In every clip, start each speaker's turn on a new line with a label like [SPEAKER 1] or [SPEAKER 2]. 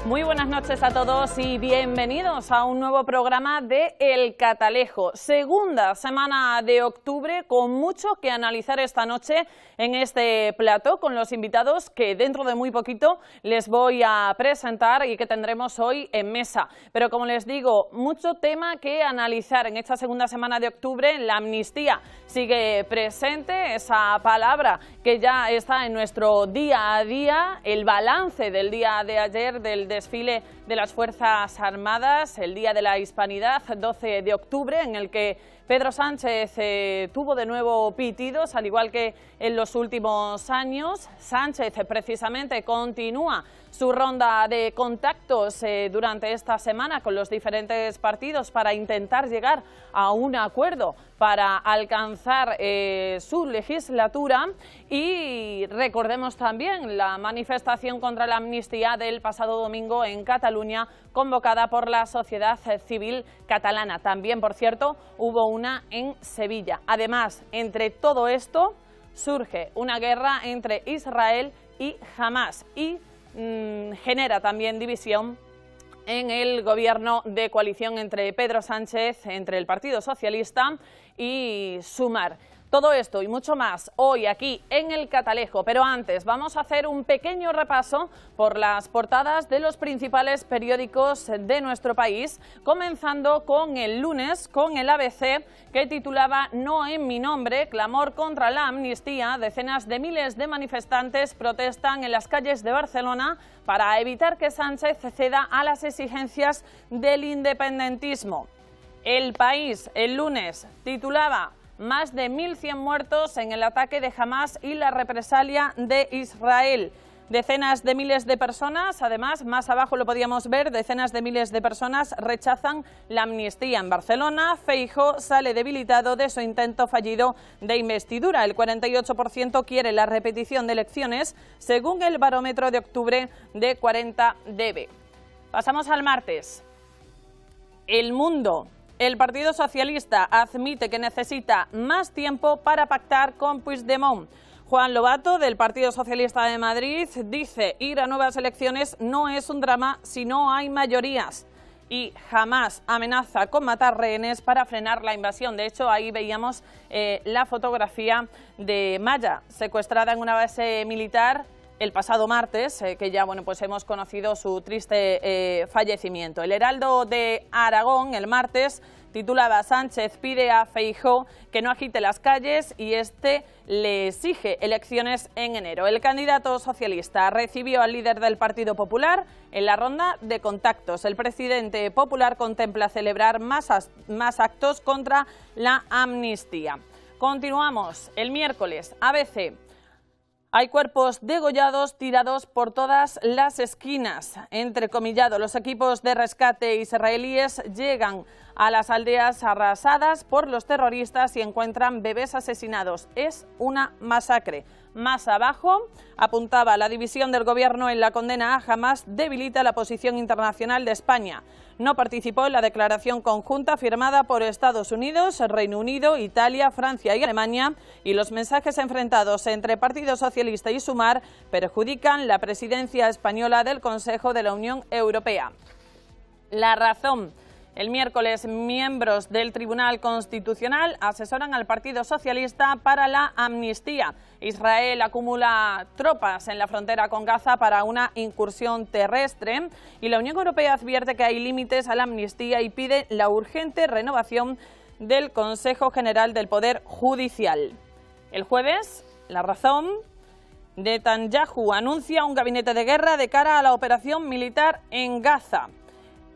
[SPEAKER 1] Muy buenas noches a todos y bienvenidos a un nuevo programa de El Catalejo. Segunda semana de octubre con mucho que analizar esta noche en este plató con los invitados que dentro de muy poquito les voy a presentar y que tendremos hoy en mesa. Pero como les digo, mucho tema que analizar en esta segunda semana de octubre. La amnistía sigue presente, esa palabra que ya está en nuestro día a día, el balance del día de ayer del desfile de las Fuerzas Armadas, el Día de la Hispanidad, 12 de octubre, en el que Pedro Sánchez tuvo de nuevo pitidos, al igual que en los últimos años. Sánchez precisamente continúa su ronda de contactos durante esta semana con los diferentes partidos para intentar llegar a un acuerdo para alcanzar su legislatura. Y recordemos también la manifestación contra la amnistía del pasado domingo en Cataluña, convocada por la sociedad civil catalana. También, por cierto, hubo una en Sevilla. Además, entre todo esto, surge una guerra entre Israel y Hamás y genera también división en el gobierno de coalición entre Pedro Sánchez, entre el Partido Socialista y Sumar. Todo esto y mucho más hoy aquí en El Catalejo, pero antes vamos a hacer un pequeño repaso por las portadas de los principales periódicos de nuestro país, comenzando con el lunes, con el ABC, que titulaba "No en mi nombre, clamor contra la amnistía". Decenas de miles de manifestantes protestan en las calles de Barcelona para evitar que Sánchez ceda a las exigencias del independentismo. El País, el lunes, titulaba "Más de 1.100 muertos en el ataque de Hamás y la represalia de Israel". Decenas de miles de personas, además, más abajo lo podíamos ver, decenas de miles de personas rechazan la amnistía. En Barcelona, Feijóo sale debilitado de su intento fallido de investidura. El 48% quiere la repetición de elecciones, según el barómetro de octubre de 40DB. Pasamos al martes. El Mundo. El Partido Socialista admite que necesita más tiempo para pactar con Puigdemont. Juan Lobato, del Partido Socialista de Madrid, dice: ir a nuevas elecciones no es un drama si no hay mayorías. Y Hamás amenaza con matar rehenes para frenar la invasión. De hecho, ahí veíamos la fotografía de Maya, secuestrada en una base militar el pasado martes, que ya pues hemos conocido su triste fallecimiento. El Heraldo de Aragón, el martes, titulaba: Sánchez pide a Feijóo que no agite las calles y este le exige elecciones en enero. El candidato socialista recibió al líder del Partido Popular en la ronda de contactos. El presidente popular contempla celebrar más actos contra la amnistía. Continuamos. El miércoles, ABC. Hay cuerpos degollados tirados por todas las esquinas. Entrecomillado, los equipos de rescate israelíes llegan a las aldeas arrasadas por los terroristas y encuentran bebés asesinados. Es una masacre. Más abajo, apuntaba: la división del gobierno en la condena a Hamás debilita la posición internacional de España. No participó en la declaración conjunta firmada por Estados Unidos, Reino Unido, Italia, Francia y Alemania, y los mensajes enfrentados entre Partido Socialista y Sumar perjudican la presidencia española del Consejo de la Unión Europea. La Razón. El miércoles, miembros del Tribunal Constitucional asesoran al Partido Socialista para la amnistía. Israel acumula tropas en la frontera con Gaza para una incursión terrestre y la Unión Europea advierte que hay límites a la amnistía y pide la urgente renovación del Consejo General del Poder Judicial. El jueves, La Razón. Netanyahu anuncia un gabinete de guerra de cara a la operación militar en Gaza.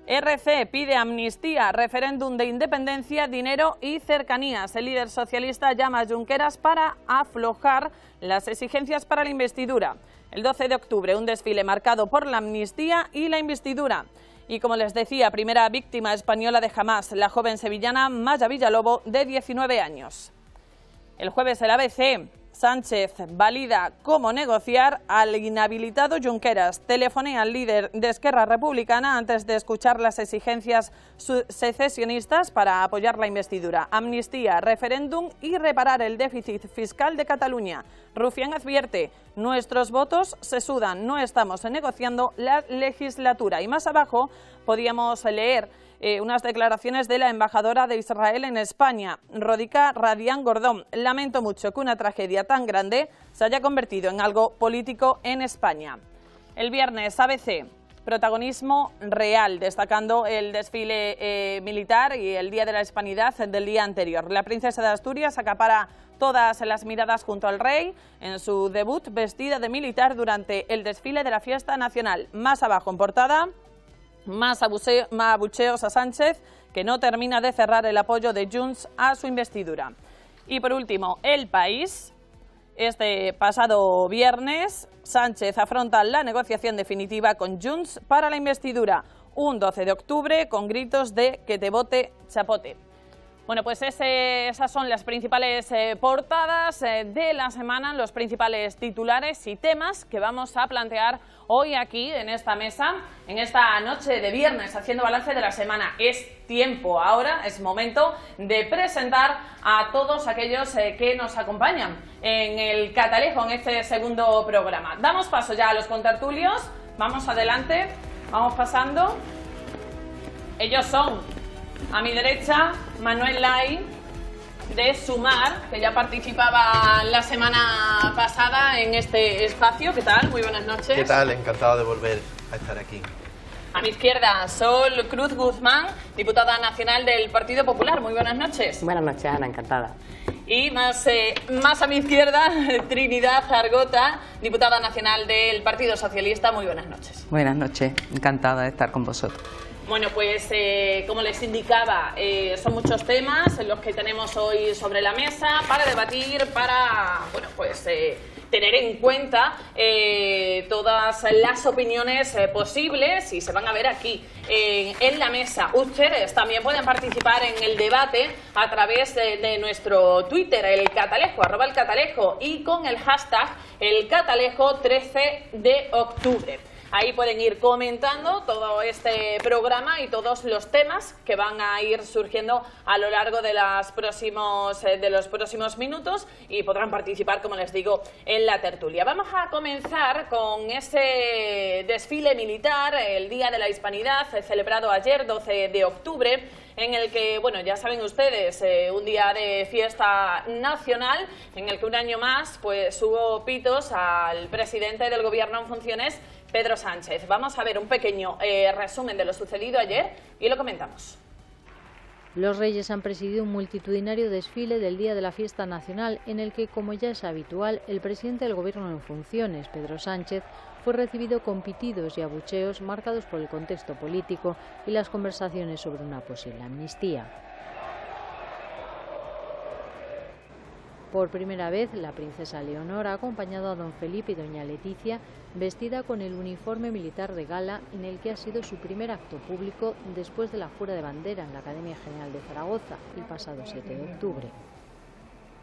[SPEAKER 1] RC pide amnistía, referéndum de independencia, dinero y cercanías. El líder socialista llama a Junqueras para aflojar las exigencias para la investidura. El 12 de octubre, un desfile marcado por la amnistía y la investidura. Y como les decía, primera víctima española de Hamás, la joven sevillana Maya Villalobos, de 19 años. El jueves, el ABC. Sánchez valida cómo negociar al inhabilitado Junqueras. Telefonea al líder de Esquerra Republicana antes de escuchar las exigencias secesionistas para apoyar la investidura. Amnistía, referéndum y reparar el déficit fiscal de Cataluña. Rufián advierte, nuestros votos se sudan, no estamos negociando la legislatura. Y más abajo podíamos leer unas declaraciones de la embajadora de Israel en España, Rodica Radián Gordón. Lamento mucho que una tragedia tan grande se haya convertido en algo político en España. El viernes, ABC, protagonismo real, destacando el desfile militar y el Día de la Hispanidad del día anterior. La princesa de Asturias acapara todas las miradas junto al rey en su debut vestida de militar durante el desfile de la fiesta nacional. Más abajo en portada, más abucheos a Sánchez, que no termina de cerrar el apoyo de Junts a su investidura. Y por último, El País. Este pasado viernes, Sánchez afronta la negociación definitiva con Junts para la investidura. Un 12 de octubre con gritos de que te vote chapote. Bueno, pues esas son las principales portadas de la semana, los principales titulares y temas que vamos a plantear hoy aquí en esta mesa, en esta noche de viernes, haciendo balance de la semana. Es tiempo ahora, es momento de presentar a todos aquellos que nos acompañan en el Catalejo, en este segundo programa. Damos paso ya a los contertulios, vamos adelante, vamos pasando. Ellos son, a mi derecha, Manuel Lai, de Sumar, que ya participaba la semana pasada en este espacio. ¿Qué tal? Muy buenas noches.
[SPEAKER 2] ¿Qué tal? Encantado de volver a estar aquí.
[SPEAKER 1] A mi izquierda, Sol Cruz Guzmán, diputada nacional del Partido Popular. Muy buenas noches.
[SPEAKER 3] Buenas noches, Ana, encantada.
[SPEAKER 1] Y más a mi izquierda, Trinidad Argota, diputada nacional del Partido Socialista. Muy buenas noches.
[SPEAKER 3] Buenas noches, encantada de estar con vosotros.
[SPEAKER 1] Bueno, pues como les indicaba, son muchos temas los que tenemos hoy sobre la mesa para debatir, para tener en cuenta todas las opiniones posibles y se van a ver aquí en la mesa. Ustedes también pueden participar en el debate a través de nuestro Twitter, el Catalejo, @elcatalejo, y con el hashtag elcatalejo 13 de octubre. Ahí pueden ir comentando todo este programa y todos los temas que van a ir surgiendo a lo largo de los próximos minutos y podrán participar, como les digo, en la tertulia. Vamos a comenzar con ese desfile militar, el Día de la Hispanidad, celebrado ayer, 12 de octubre, en el que, bueno, ya saben ustedes, un día de fiesta nacional, en el que un año más pues hubo pitos al presidente del Gobierno en funciones, Pedro Sánchez. Vamos a ver un pequeño resumen de lo sucedido ayer y lo comentamos.
[SPEAKER 4] Los Reyes han presidido un multitudinario desfile del Día de la Fiesta Nacional en el que, como ya es habitual, el presidente del Gobierno en funciones, Pedro Sánchez, fue recibido con pitidos y abucheos marcados por el contexto político y las conversaciones sobre una posible amnistía. Por primera vez, la princesa Leonor ha acompañado a don Felipe y doña Leticia vestida con el uniforme militar de gala en el que ha sido su primer acto público después de la jura de bandera en la Academia General de Zaragoza el pasado 7 de octubre.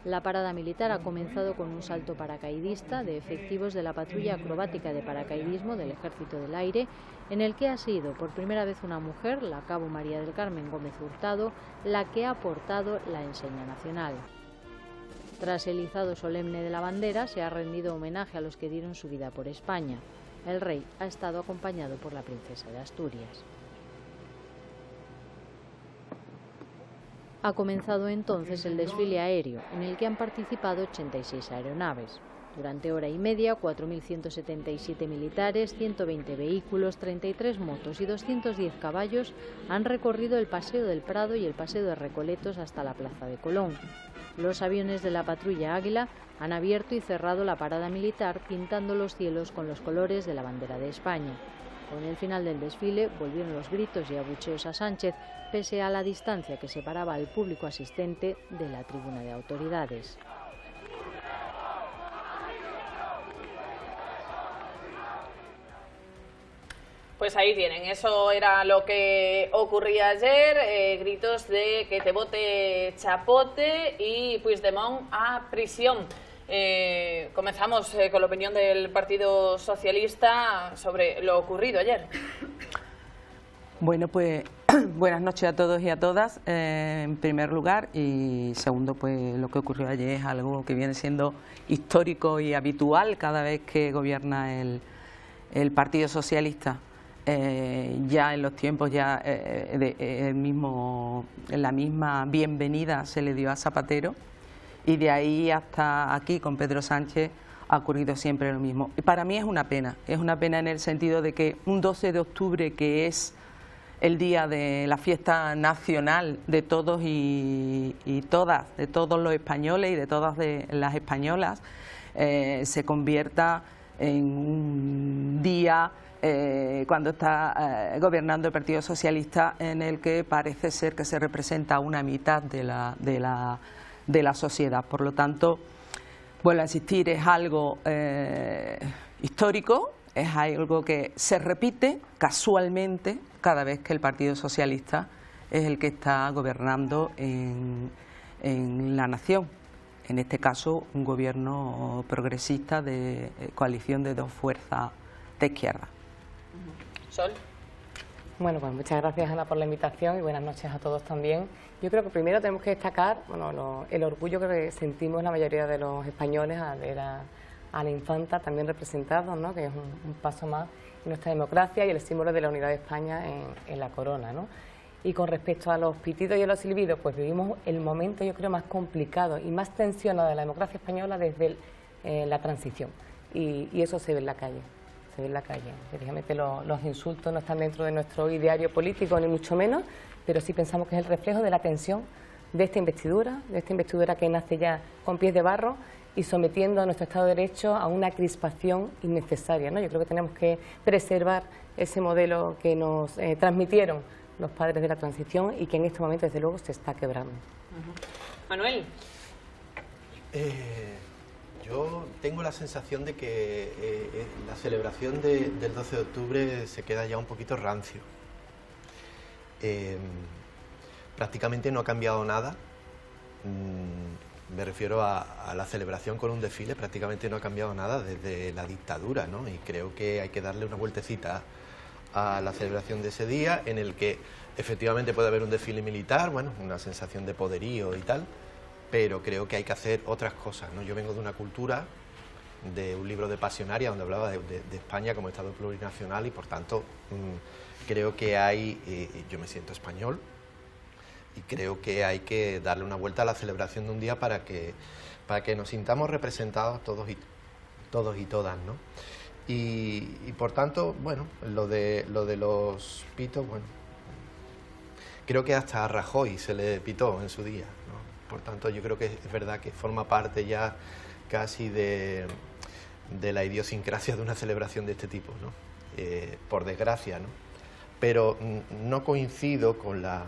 [SPEAKER 4] La parada militar ha comenzado con un salto paracaidista de efectivos de la patrulla acrobática de paracaidismo del Ejército del Aire, en el que ha sido por primera vez una mujer, la cabo María del Carmen Gómez Hurtado, la que ha portado la enseña nacional. Tras el izado solemne de la bandera, se ha rendido homenaje a los que dieron su vida por España. El rey ha estado acompañado por la princesa de Asturias. Ha comenzado entonces el desfile aéreo, en el que han participado 86 aeronaves. Durante hora y media, 4.177 militares, 120 vehículos, 33 motos y 210 caballos han recorrido el Paseo del Prado y el Paseo de Recoletos hasta la Plaza de Colón. Los aviones de la patrulla Águila han abierto y cerrado la parada militar pintando los cielos con los colores de la bandera de España. Con el final del desfile volvieron los gritos y abucheos a Sánchez, pese a la distancia que separaba al público asistente de la tribuna de autoridades.
[SPEAKER 1] Pues ahí tienen, eso era lo que ocurría ayer, gritos de que te vote chapote y Puigdemont a prisión. Comenzamos con la opinión del Partido Socialista sobre lo ocurrido ayer.
[SPEAKER 3] Bueno, pues buenas noches a todos y a todas, en primer lugar, y segundo, pues lo que ocurrió ayer es algo que viene siendo histórico y habitual cada vez que gobierna el Partido Socialista. Ya en los tiempos la misma bienvenida se le dio a Zapatero, y de ahí hasta aquí con Pedro Sánchez ha ocurrido siempre lo mismo. Y para mí es una pena en el sentido de que un 12 de octubre, que es el día de la fiesta nacional de todos y todas, de todos los españoles y de todas las españolas, se convierta en un día, cuando está gobernando el Partido Socialista, en el que parece ser que se representa una mitad de la sociedad. Por lo tanto, vuelvo a insistir, es algo histórico, es algo que se repite casualmente cada vez que el Partido Socialista es el que está gobernando en la nación. En este caso, un gobierno progresista de coalición de dos fuerzas de izquierda.
[SPEAKER 1] Sol.
[SPEAKER 5] Bueno, pues muchas gracias, Ana, por la invitación y buenas noches a todos también. Yo creo que primero tenemos que destacar el orgullo que sentimos la mayoría de los españoles al ver a la infanta también representados, ¿no?, que es un paso más en nuestra democracia y el símbolo de la unidad de España en la corona, ¿no? Y con respecto a los pitidos y a los silbidos, pues vivimos el momento, yo creo, más complicado y más tensionado de la democracia española desde la transición. Y eso se ve en la calle. Se ve en la calle. Precisamente los insultos no están dentro de nuestro ideario político, ni mucho menos, pero sí pensamos que es el reflejo de la tensión de esta investidura que nace ya con pies de barro y sometiendo a nuestro Estado de Derecho a una crispación innecesaria, ¿no? Yo creo que tenemos que preservar ese modelo que nos transmitieron los padres de la transición y que en este momento, desde luego, se está quebrando.
[SPEAKER 1] Manuel.
[SPEAKER 2] Yo tengo la sensación de que la celebración del 12 de octubre se queda ya un poquito rancio. Prácticamente no ha cambiado nada. Me refiero a la celebración con un desfile, prácticamente no ha cambiado nada desde la dictadura, ¿no? Y creo que hay que darle una vueltecita a la celebración de ese día, en el que efectivamente puede haber un desfile militar, bueno, una sensación de poderío y tal, pero creo que hay que hacer otras cosas, ¿no? Yo vengo de una cultura, de un libro de Pasionaria, donde hablaba de España como Estado plurinacional, y por tanto creo que yo me siento español, y creo que hay que darle una vuelta a la celebración de un día para que nos sintamos representados todos y todas, ¿no? Y por tanto, bueno, lo de los pitos, bueno, creo que hasta a Rajoy se le pitó en su día, ¿no? Por tanto, yo creo que es verdad que forma parte ya casi de la idiosincrasia de una celebración de este tipo, ¿no? Por desgracia, ¿no? Pero no coincido con la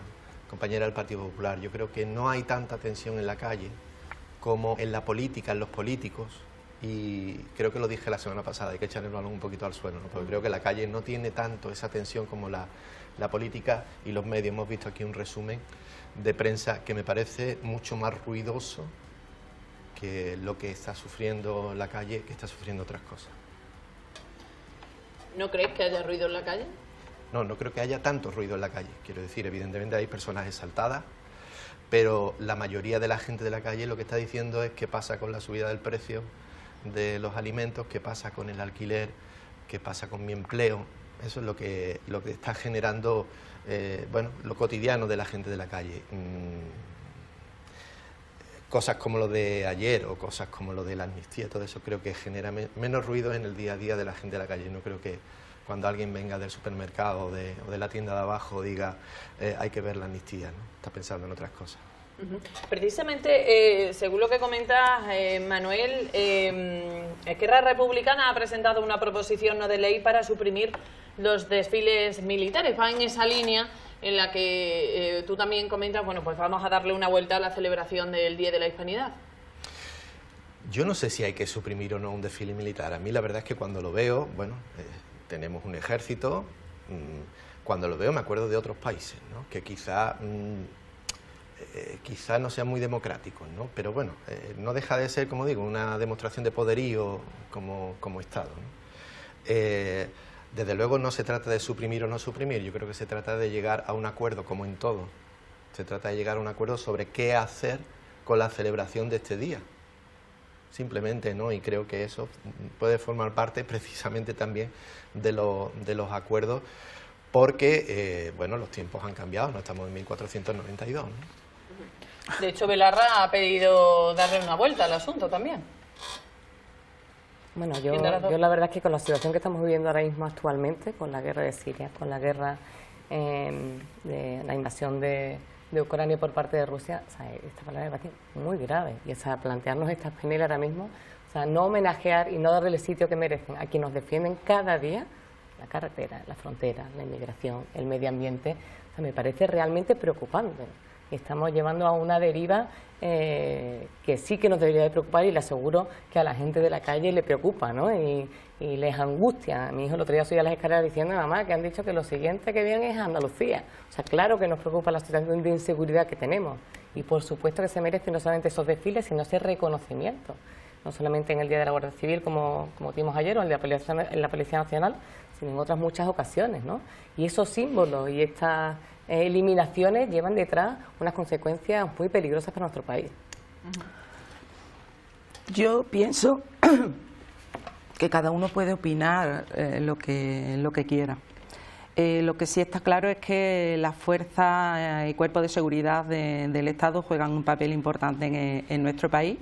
[SPEAKER 2] compañera del Partido Popular. Yo creo que no hay tanta tensión en la calle como en la política, en los políticos, y creo que lo dije la semana pasada, hay que echarle el balón un poquito al suelo, ¿no? Porque creo que la calle no tiene tanto esa tensión como la política y los medios. Hemos visto aquí un resumen de prensa que me parece mucho más ruidoso que lo que está sufriendo la calle, que está sufriendo otras cosas.
[SPEAKER 1] ¿No crees que haya ruido en la calle?
[SPEAKER 2] No creo que haya tanto ruido en la calle. Quiero decir, evidentemente hay personas exaltadas, pero la mayoría de la gente de la calle lo que está diciendo es qué pasa con la subida del precio de los alimentos, qué pasa con el alquiler, qué pasa con mi empleo. Eso es lo que está generando, bueno, lo cotidiano de la gente de la calle. Cosas como lo de ayer o cosas como lo de la amnistía, todo eso creo que genera menos ruido en el día a día de la gente de la calle. No creo que cuando alguien venga del supermercado o de la tienda de abajo diga hay que ver la amnistía, ¿no? Está pensando en otras cosas.
[SPEAKER 1] Precisamente, según lo que comentas, Manuel, Esquerra Republicana ha presentado una proposición no de ley para suprimir los desfiles militares. Va en esa línea en la que tú también comentas, bueno, pues vamos a darle una vuelta a la celebración del Día de la Hispanidad.
[SPEAKER 2] Yo no sé si hay que suprimir o no un desfile militar. A mí la verdad es que cuando lo veo, bueno, tenemos un ejército, cuando lo veo me acuerdo de otros países, ¿no? Que quizá quizás no sean muy democráticos, ¿no? Pero bueno, no deja de ser, como digo, una demostración de poderío como Estado, ¿no? Desde luego no se trata de suprimir o no suprimir, yo creo que se trata de llegar a un acuerdo, como en todo. Se trata de llegar a un acuerdo sobre qué hacer con la celebración de este día, simplemente, ¿no? Y creo que eso puede formar parte precisamente también de los acuerdos, porque, bueno, los tiempos han cambiado, no estamos en 1492, ¿no?
[SPEAKER 1] De hecho, Belarra ha pedido darle una vuelta al asunto también.
[SPEAKER 5] Bueno, yo la verdad es que con la situación que estamos viviendo ahora mismo actualmente, con la guerra de Siria, con la guerra de la invasión de Ucrania por parte de Rusia, o sea, esta palabra me parece muy grave. Y o sea, plantearnos estas penas ahora mismo, o sea, no homenajear y no darle el sitio que merecen a quienes nos defienden cada día, la carretera, la frontera, la inmigración, el medio ambiente, o sea, me parece realmente preocupante. Y estamos llevando a una deriva que sí que nos debería de preocupar, y le aseguro que a la gente de la calle le preocupa, ¿no? Y les angustia. A mi hijo el otro día subía a las escaleras diciendo: mamá, que han dicho que lo siguiente que viene es Andalucía. O sea, claro que nos preocupa la situación de inseguridad que tenemos, y por supuesto que se merecen no solamente esos desfiles, sino ese reconocimiento, no solamente en el Día de la Guardia Civil, como tuvimos ayer, o en la Policía Nacional, sino en otras muchas ocasiones, ¿no? Y esos símbolos y estas eliminaciones llevan detrás unas consecuencias muy peligrosas para nuestro país.
[SPEAKER 3] Yo pienso que cada uno puede opinar lo que quiera. Lo que sí está claro es que las fuerzas y cuerpos de seguridad del Estado juegan un papel importante en nuestro país,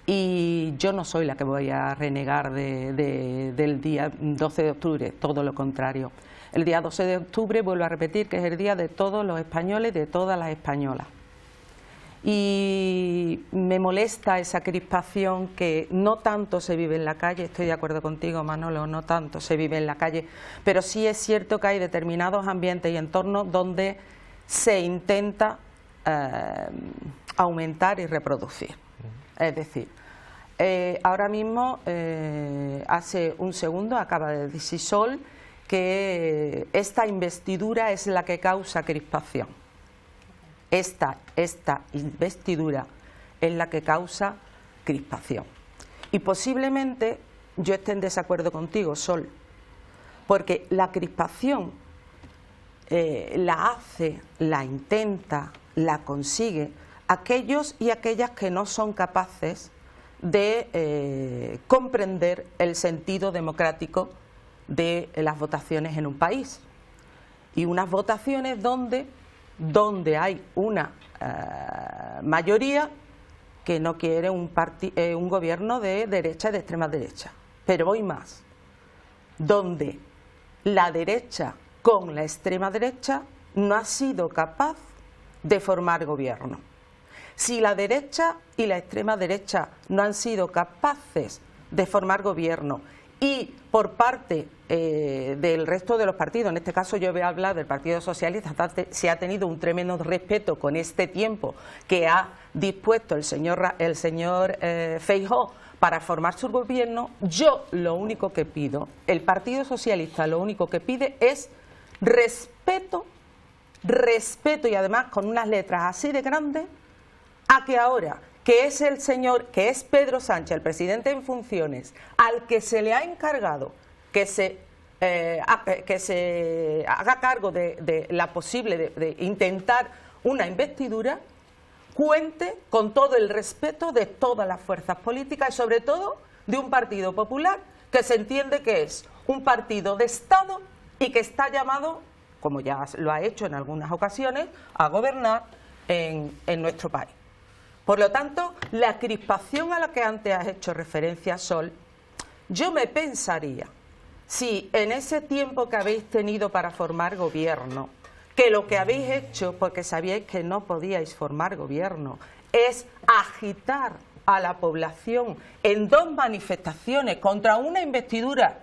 [SPEAKER 3] y yo no soy la que voy a renegar del día 12 de octubre, todo lo contrario. El día 12 de octubre, vuelvo a repetir, que es el día de todos los españoles, de todas las españolas. Y me molesta esa crispación que no tanto se vive en la calle. Estoy de acuerdo contigo, Manolo, no tanto se vive en la calle, pero sí es cierto que hay determinados ambientes y entornos donde se intenta aumentar y reproducir. Es decir, ahora mismo, hace un segundo, acaba de decir Sol que esta investidura es la que causa crispación. Esta investidura es la que causa crispación. Y posiblemente yo esté en desacuerdo contigo, Sol, porque la crispación la hace, la intenta, la consigue aquellos y aquellas que no son capaces de comprender el sentido democrático de las votaciones en un país, y unas votaciones donde hay una mayoría que no quiere un gobierno de derecha y de extrema derecha, pero voy más, donde la derecha con la extrema derecha no ha sido capaz de formar gobierno. Si la derecha y la extrema derecha no han sido capaces de formar gobierno, y por parte del resto de los partidos, en este caso yo voy a hablar del Partido Socialista, se ha tenido un tremendo respeto con este tiempo que ha dispuesto el señor Feijóo para formar su gobierno, yo lo único que pido, el Partido Socialista lo único que pide es respeto, y además con unas letras así de grandes, a que ahora que es el señor, que es Pedro Sánchez, el presidente en funciones, al que se le ha encargado que se haga cargo de la posible, de intentar una investidura, cuente con todo el respeto de todas las fuerzas políticas y sobre todo de un Partido Popular que se entiende que es un partido de Estado y que está llamado, como ya lo ha hecho en algunas ocasiones, a gobernar en nuestro país. Por lo tanto, la crispación a la que antes has hecho referencia, Sol, yo me pensaría, si en ese tiempo que habéis tenido para formar gobierno, que lo que habéis hecho, porque sabíais que no podíais formar gobierno, es agitar a la población en dos manifestaciones contra una investidura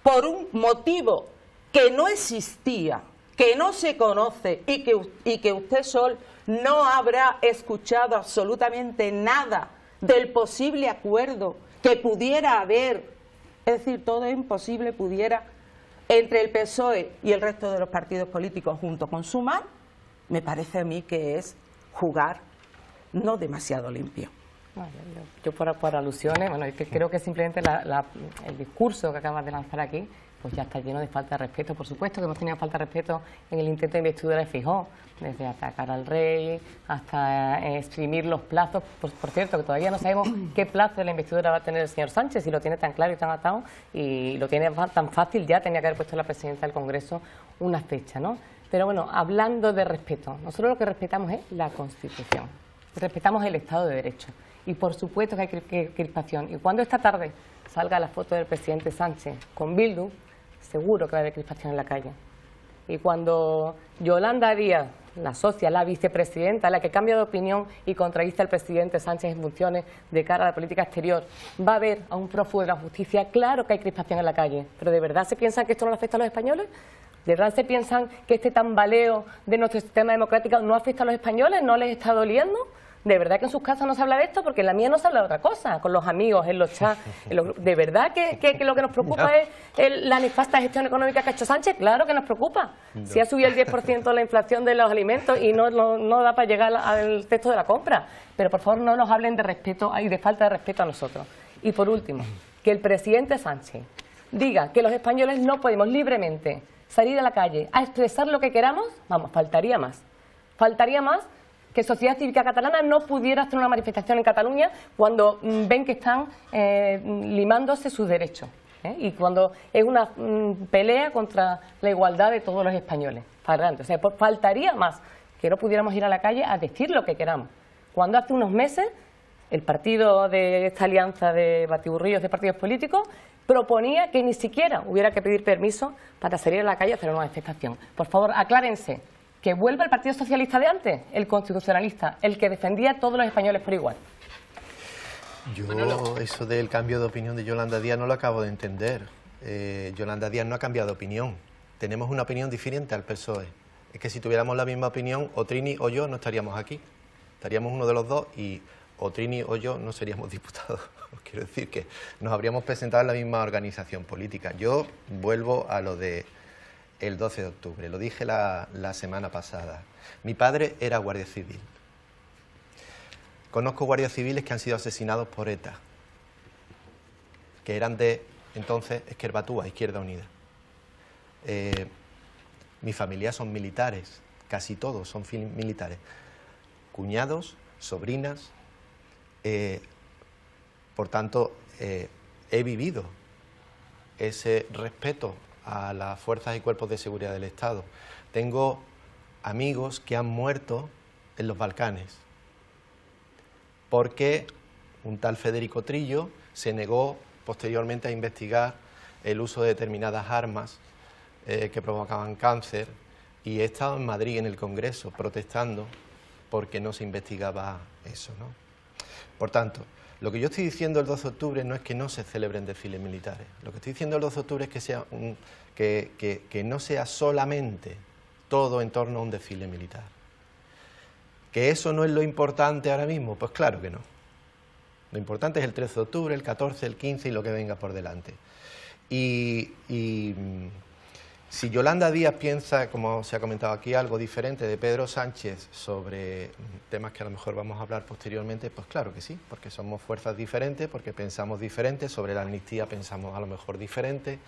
[SPEAKER 3] por un motivo que no existía, que no se conoce y que usted, Sol, no habrá escuchado absolutamente nada del posible acuerdo que pudiera haber, es decir, todo es imposible, pudiera, entre el PSOE y el resto de los partidos políticos junto con Sumar, me parece a mí que es jugar no demasiado limpio.
[SPEAKER 5] Bueno, yo por alusiones, bueno, creo que simplemente el discurso que acabas de lanzar aquí pues ya está lleno de falta de respeto. Por supuesto que hemos tenido falta de respeto en el intento de investidura de Feijóo, desde atacar al rey hasta exprimir los plazos. Por cierto, que todavía no sabemos qué plazo de la investidura va a tener el señor Sánchez, si lo tiene tan claro y tan atado, y lo tiene tan fácil, ya tenía que haber puesto la presidenta del Congreso una fecha, ¿no? Pero bueno, hablando de respeto, nosotros lo que respetamos es la Constitución, respetamos el Estado de Derecho, y por supuesto que hay crispación. Y cuando esta tarde salga la foto del presidente Sánchez con Bildu, seguro que va a haber crispación en la calle. Y cuando Yolanda Díaz, la socia, la vicepresidenta, la que cambia de opinión y contradice al presidente Sánchez en funciones de cara a la política exterior, va a ver a un prófugo de la justicia, claro que hay crispación en la calle. ¿Pero de verdad se piensan que esto no le afecta a los españoles? ¿De verdad se piensan que este tambaleo de nuestro sistema democrático no afecta a los españoles? ¿No les está doliendo? ¿De verdad que en sus casas no se habla de esto? Porque en la mía no se habla de otra cosa, con los amigos, en los chats. ¿De verdad que lo que nos preocupa es la nefasta gestión económica que ha hecho Sánchez? Claro que nos preocupa. No. Si ha subido el 10% la inflación de los alimentos y no da para llegar al texto de la compra. Pero por favor no nos hablen de respeto y de falta de respeto a nosotros. Y por último, que el presidente Sánchez diga que los españoles no podemos libremente salir a la calle a expresar lo que queramos, vamos, faltaría más. Faltaría más que Sociedad Cívica Catalana no pudiera hacer una manifestación en Cataluña cuando ven que están limándose sus derechos, y cuando es una pelea contra la igualdad de todos los españoles. O sea, faltaría más que no pudiéramos ir a la calle a decir lo que queramos. Cuando hace unos meses el partido de esta alianza de batiburrillos de partidos políticos proponía que ni siquiera hubiera que pedir permiso para salir a la calle a hacer una manifestación. Por favor, aclárense. Que vuelva el Partido Socialista de antes, el constitucionalista, el que defendía a todos los españoles por igual.
[SPEAKER 2] Yo eso del cambio de opinión de Yolanda Díaz no lo acabo de entender. Yolanda Díaz no ha cambiado de opinión. Tenemos una opinión diferente al PSOE. Es que si tuviéramos la misma opinión, o Trini o yo no estaríamos aquí. Estaríamos uno de los dos y o Trini o yo no seríamos diputados. Quiero decir que nos habríamos presentado en la misma organización política. Yo vuelvo a lo de el 12 de octubre, lo dije la semana pasada. Mi padre era guardia civil. Conozco guardias civiles que han sido asesinados por ETA, que eran de, entonces, Esquerbatúa, Izquierda Unida. Mi familia son militares, casi todos son militares. Cuñados, sobrinas, por tanto, he vivido ese respeto a las fuerzas y cuerpos de seguridad del Estado. Tengo amigos que han muerto en los Balcanes porque un tal Federico Trillo se negó posteriormente a investigar el uso de determinadas armas que provocaban cáncer, y he estado en Madrid en el Congreso protestando porque no se investigaba eso, ¿no? Por tanto, lo que yo estoy diciendo el 12 de octubre no es que no se celebren desfiles militares. Lo que estoy diciendo el 12 de octubre es que, sea que no sea solamente todo en torno a un desfile militar. ¿Que eso no es lo importante ahora mismo? Pues claro que no. Lo importante es el 13 de octubre, el 14, el 15 y lo que venga por delante. Y si Yolanda Díaz piensa, como se ha comentado aquí, algo diferente de Pedro Sánchez sobre temas que a lo mejor vamos a hablar posteriormente, pues claro que sí, porque somos fuerzas diferentes, porque pensamos diferente, sobre la amnistía pensamos a lo mejor diferente,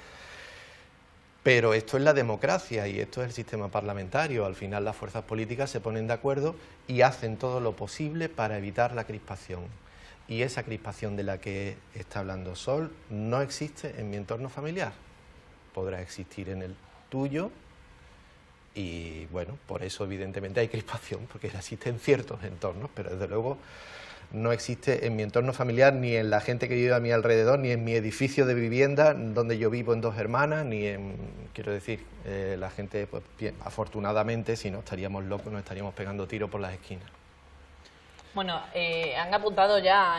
[SPEAKER 2] pero esto es la democracia y esto es el sistema parlamentario. Al final las fuerzas políticas se ponen de acuerdo y hacen todo lo posible para evitar la crispación. Y esa crispación de la que está hablando Sol no existe en mi entorno familiar. Podrá existir en el tuyo y bueno, por eso evidentemente hay crispación, porque existe en ciertos entornos, pero desde luego no existe en mi entorno familiar, ni en la gente que vive a mi alrededor, ni en mi edificio de vivienda donde yo vivo en Dos Hermanas, ni en, quiero decir, la gente, pues bien, afortunadamente, si no estaríamos locos, nos estaríamos pegando tiros por las esquinas.
[SPEAKER 1] Bueno, han apuntado ya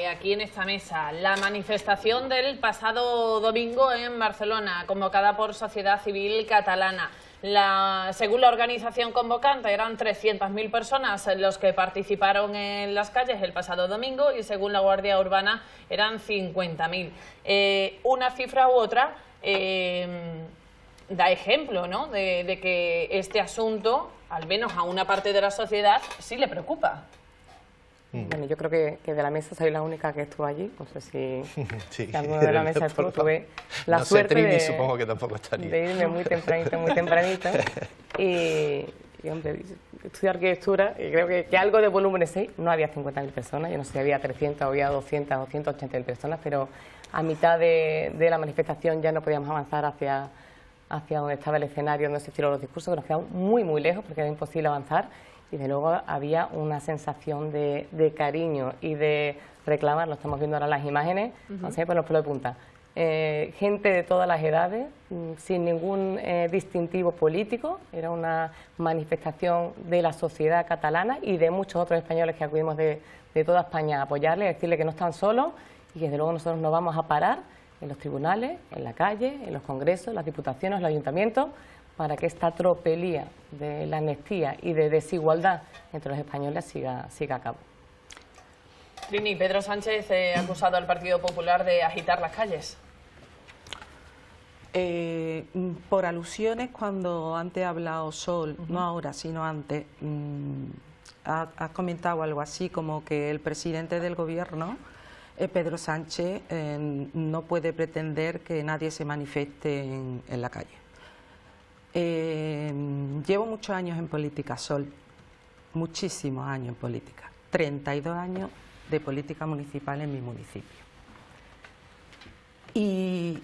[SPEAKER 1] aquí en esta mesa la manifestación del pasado domingo en Barcelona, convocada por Sociedad Civil Catalana. Según la organización convocante, eran 300.000 personas los que participaron en las calles el pasado domingo y según la Guardia Urbana eran 50.000. Una cifra u otra da ejemplo, ¿no?, de que este asunto, al menos a una parte de la sociedad, sí le preocupa.
[SPEAKER 5] Bueno, yo creo que de la mesa soy la única que estuvo allí. No sé si,
[SPEAKER 2] sí,
[SPEAKER 5] si alguno de la mesa estuvo. Tuve la
[SPEAKER 2] no
[SPEAKER 5] suerte
[SPEAKER 2] sé, Trini,
[SPEAKER 5] de,
[SPEAKER 2] supongo que tampoco estaría.
[SPEAKER 5] De irme muy tempranito. Y hombre, estudié arquitectura y creo que algo de volúmenes 6, no había 50.000 personas, yo no sé si había 300 o había 200 o 180.000 personas, pero a mitad de la manifestación ya no podíamos avanzar hacia donde estaba el escenario, donde se hicieron los discursos, que nos quedamos muy lejos porque era imposible avanzar. Y de luego había una sensación de cariño y de reclamar, lo estamos viendo ahora en las imágenes, no sé, por los pelos de punta. Gente de todas las edades, sin ningún distintivo político, era una manifestación de la sociedad catalana y de muchos otros españoles que acudimos de toda España a apoyarles, a decirle que no están solos y que desde luego nosotros no vamos a parar en los tribunales, en la calle, en los congresos, en las diputaciones, en los ayuntamientos, para que esta tropelía de la amnistía y de desigualdad entre los españoles siga a cabo.
[SPEAKER 1] Trini, Pedro Sánchez ha acusado al Partido Popular de agitar las calles.
[SPEAKER 3] Por alusiones, cuando antes ha hablado Sol, no ahora, sino antes, ha comentado algo así como que el presidente del gobierno, Pedro Sánchez, no puede pretender que nadie se manifieste en la calle. Llevo muchos años en política, Sol, muchísimos años en política, 32 años de política municipal en mi municipio. Y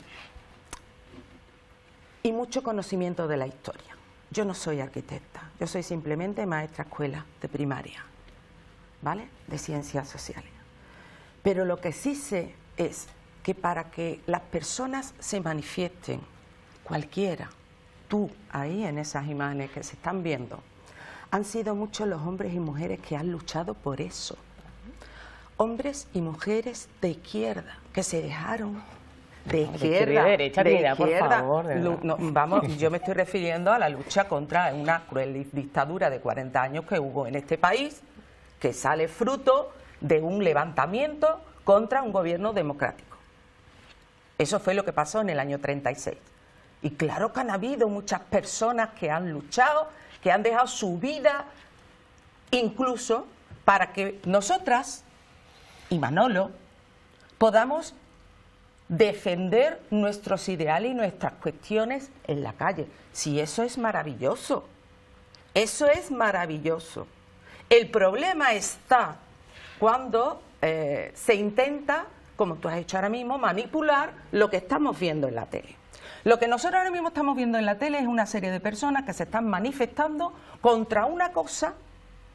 [SPEAKER 3] mucho conocimiento de la historia. Yo no soy arquitecta, yo soy simplemente maestra escuela de primaria, ¿vale?, de ciencias sociales. Pero lo que sí sé es que para que las personas se manifiesten, cualquiera, tú ahí en esas imágenes que se están viendo, han sido muchos los hombres y mujeres que han luchado por eso. Hombres y mujeres de izquierda que se dejaron de izquierda,
[SPEAKER 5] de derecha,
[SPEAKER 3] de
[SPEAKER 5] mira,
[SPEAKER 3] izquierda.
[SPEAKER 5] por favor,
[SPEAKER 3] No, vamos, yo me estoy refiriendo a la lucha contra una cruel dictadura de 40 años que hubo en este país, que sale fruto de un levantamiento contra un gobierno democrático. Eso fue lo que pasó en el año 36. Y claro que han habido muchas personas que han luchado, que han dejado su vida, incluso para que nosotras y Manolo podamos defender nuestros ideales y nuestras cuestiones en la calle. Sí, eso es maravilloso. Eso es maravilloso. El problema está cuando se intenta, como tú has hecho ahora mismo, manipular lo que estamos viendo en la tele. Lo que nosotros ahora mismo estamos viendo en la tele es una serie de personas que se están manifestando contra una cosa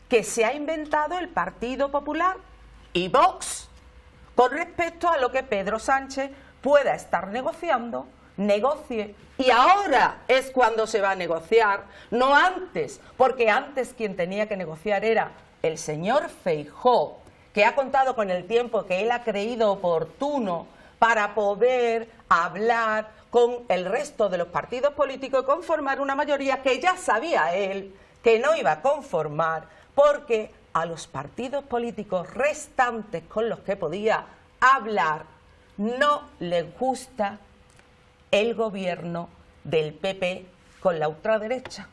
[SPEAKER 3] que se ha inventado el Partido Popular y Vox con respecto a lo que Pedro Sánchez pueda estar negociando, negocie. Y ahora es cuando se va a negociar, no antes, porque antes quien tenía que negociar era el señor Feijóo, que ha contado con el tiempo que él ha creído oportuno para poder hablar con el resto de los partidos políticos y conformar una mayoría que ya sabía él que no iba a conformar, porque a los partidos políticos restantes con los que podía hablar no les gusta el gobierno del PP con la ultraderecha,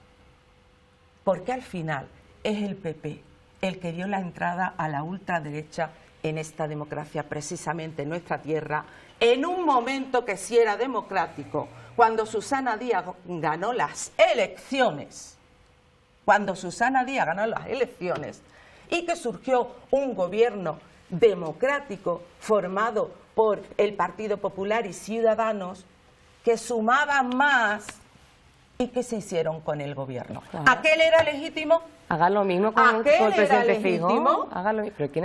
[SPEAKER 3] porque al final es el PP el que dio la entrada a la ultraderecha en esta democracia, precisamente en nuestra tierra, en un momento que sí era democrático, cuando Susana Díaz ganó las elecciones, y que surgió un gobierno democrático formado por el Partido Popular y Ciudadanos, que sumaban más y que se hicieron con el gobierno.
[SPEAKER 5] Claro.
[SPEAKER 3] ¿Aquel era legítimo?
[SPEAKER 5] Hagan lo mismo con el presidente Feijóo.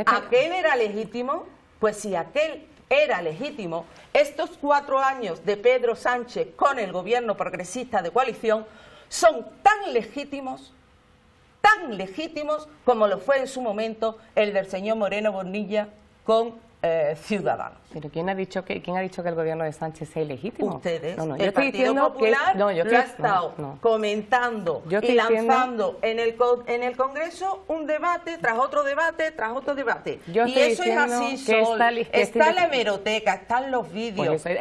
[SPEAKER 3] ¿Aquel era legítimo? Pues si aquel era legítimo, estos 4 años de Pedro Sánchez con el gobierno progresista de coalición son tan legítimos como lo fue en su momento el del señor Moreno Bonilla con ciudadanos.
[SPEAKER 5] Pero ¿quién ha dicho que el gobierno de Sánchez sea ilegítimo?
[SPEAKER 3] Ustedes,
[SPEAKER 5] no,
[SPEAKER 3] el Partido Popular lo ha estado comentando y lanzando en el Congreso un debate tras otro debate tras otro debate. Y eso es así, Sol. Está en la hemeroteca, están los vídeos.
[SPEAKER 5] Pues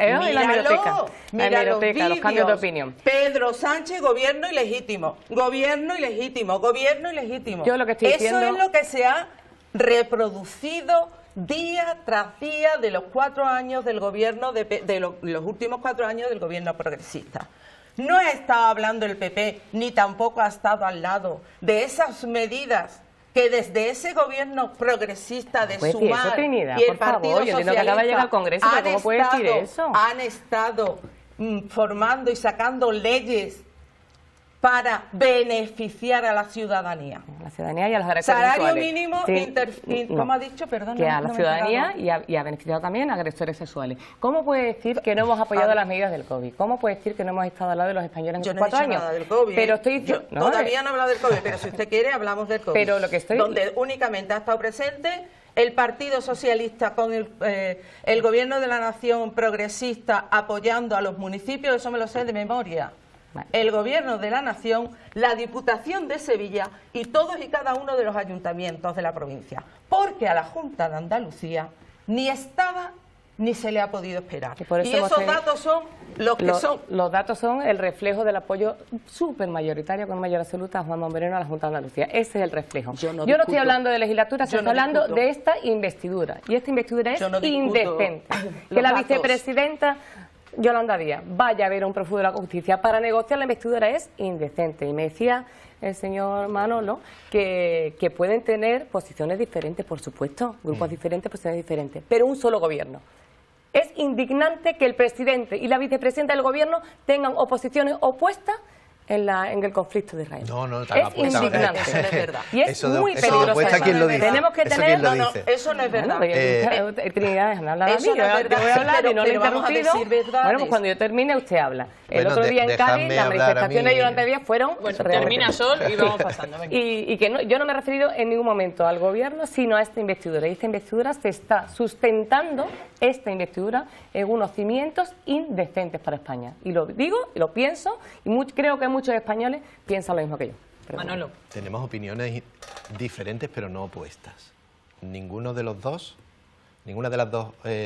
[SPEAKER 5] mira los vídeos. Los cambios de opinión.
[SPEAKER 3] Pedro Sánchez, gobierno ilegítimo, gobierno ilegítimo, gobierno ilegítimo.
[SPEAKER 5] Yo lo que estoy diciendo...
[SPEAKER 3] Eso es lo que se ha reproducido día tras día de los 4 años del gobierno, los últimos 4 años del gobierno progresista. No ha estado hablando el PP, ni tampoco ha estado al lado de esas medidas que desde ese gobierno progresista de Sumar
[SPEAKER 5] Trinidad,
[SPEAKER 3] y el Partido Socialista
[SPEAKER 5] que acaba de llegar al Congreso, ¿cómo puede decir eso?
[SPEAKER 3] Han estado formando y sacando leyes para beneficiar a la ciudadanía.
[SPEAKER 5] La ciudadanía y a los agresores
[SPEAKER 3] Salario
[SPEAKER 5] sexuales.
[SPEAKER 3] mínimo, ¿cómo ha dicho? Perdón.
[SPEAKER 5] Que a la ciudadanía y ha beneficiado también a agresores sexuales. ¿Cómo puede decir que no hemos apoyado las medidas del COVID? ¿Cómo puede decir que no hemos estado al lado de los españoles en estos 4 años?
[SPEAKER 3] Nada del COVID.
[SPEAKER 5] Pero estoy diciendo...
[SPEAKER 3] Todavía no he hablado del COVID, pero si usted quiere hablamos del COVID.
[SPEAKER 5] Pero lo que estoy...
[SPEAKER 3] Donde únicamente ha estado presente el Partido Socialista con el Gobierno de la Nación progresista apoyando a los municipios, eso me lo sé de memoria. El Gobierno de la Nación, la Diputación de Sevilla y todos y cada uno de los ayuntamientos de la provincia. Porque a la Junta de Andalucía ni estaba ni se le ha podido esperar. Y esos datos son los que son.
[SPEAKER 5] Los datos son el reflejo del apoyo súper mayoritario, con mayoría absoluta, a Juanma Moreno a la Junta de Andalucía. Ese es el reflejo. Yo no estoy hablando de legislatura, estoy hablando de esta investidura. Y esta investidura es indecente. Que la vicepresidenta Yolanda Díaz vaya a ver a un prófugo de la justicia para negociar la investidura es indecente. Y me decía el señor Manolo que pueden tener posiciones diferentes, por supuesto, grupos diferentes, posiciones diferentes, pero un solo gobierno. Es indignante que el presidente y la vicepresidenta del gobierno tengan oposiciones opuestas en el conflicto de Israel. Es indignante.
[SPEAKER 3] Eso no es verdad.
[SPEAKER 5] Y es muy peligroso.
[SPEAKER 2] ¿Quién lo dice?
[SPEAKER 5] Tenemos que tener...
[SPEAKER 3] eso no es verdad.
[SPEAKER 5] Trinidad, déjame hablar a mí. Yo voy a hablar y no le he interrumpido. Bueno, pues cuando yo termine, usted habla. El otro día en Cádiz, las manifestaciones de Yolanda Díaz fueron...
[SPEAKER 1] Bueno, termina Sol y vamos pasando.
[SPEAKER 5] Y que yo no me he referido en ningún momento al gobierno, sino a esta investidura. Y esta investidura se está sustentando, en unos cimientos indecentes para España. Y lo digo, y lo pienso, y creo que muchos españoles piensan lo mismo que yo.
[SPEAKER 1] Manolo.
[SPEAKER 2] Tenemos opiniones diferentes pero no opuestas. Ninguna de las dos